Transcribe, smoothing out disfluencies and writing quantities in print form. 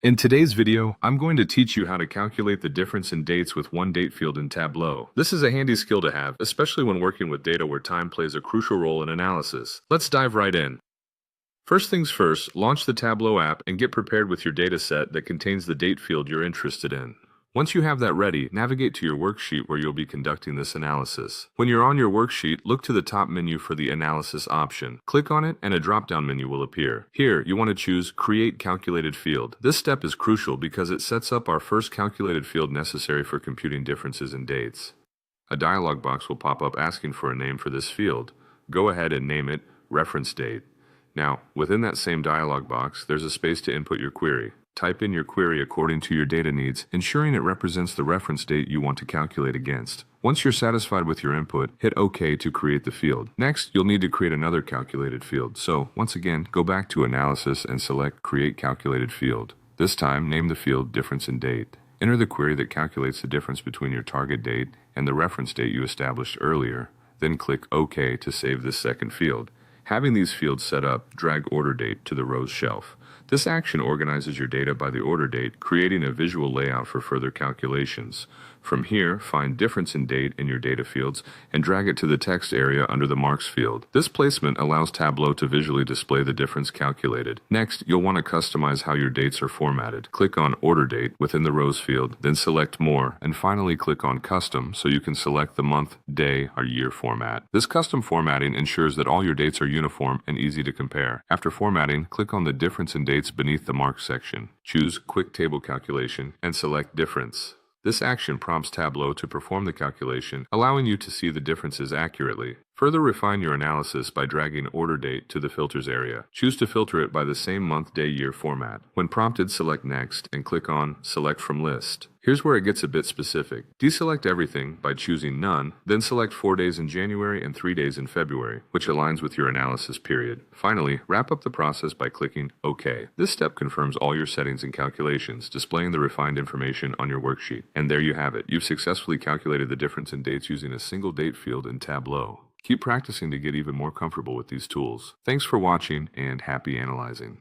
In today's video, I'm going to teach you how to calculate the difference in dates with one date field in Tableau. This is a handy skill to have, especially when working with data where time plays a crucial role in analysis. Let's dive right in. First things first, launch the Tableau app and get prepared with your data set that contains the date field you're interested in. Once you have that ready, navigate to your worksheet where you'll be conducting this analysis. When you're on your worksheet, look to the top menu for the Analysis option. Click on it and a drop-down menu will appear. Here, you want to choose Create Calculated Field. This step is crucial because it sets up our first calculated field necessary for computing differences in dates. A dialog box will pop up asking for a name for this field. Go ahead and name it Reference Date. Now, within that same dialog box, there's a space to input your query. Type in your query according to your data needs, ensuring it represents the reference date you want to calculate against. Once you're satisfied with your input, hit OK to create the field. Next, you'll need to create another calculated field. So, once again, go back to Analysis and select Create Calculated Field. This time, name the field Difference in Date. Enter the query that calculates the difference between your target date and the reference date you established earlier. Then click OK to save this second field. Having these fields set up, drag Order Date to the rows shelf. This action organizes your data by the order date, creating a visual layout for further calculations. From here, find Difference in Date in your data fields and drag it to the text area under the Marks field. This placement allows Tableau to visually display the difference calculated. Next, you'll want to customize how your dates are formatted. Click on Order Date within the Rows field, then select More, and finally click on Custom so you can select the month, day, or year format. This custom formatting ensures that all your dates are uniform and easy to compare. After formatting, click on the Difference in Dates beneath the Marks section. Choose Quick Table Calculation and select Difference. This action prompts Tableau to perform the calculation, allowing you to see the differences accurately. Further refine your analysis by dragging Order Date to the Filters area. Choose to filter it by the same month, day, year format. When prompted, select Next and click on Select from List. Here's where it gets a bit specific. Deselect everything by choosing None, then select 4 days in January and 3 days in February, which aligns with your analysis period. Finally, wrap up the process by clicking OK. This step confirms all your settings and calculations, displaying the refined information on your worksheet. And there you have it. You've successfully calculated the difference in dates using a single date field in Tableau. Keep practicing to get even more comfortable with these tools. Thanks for watching and happy analyzing.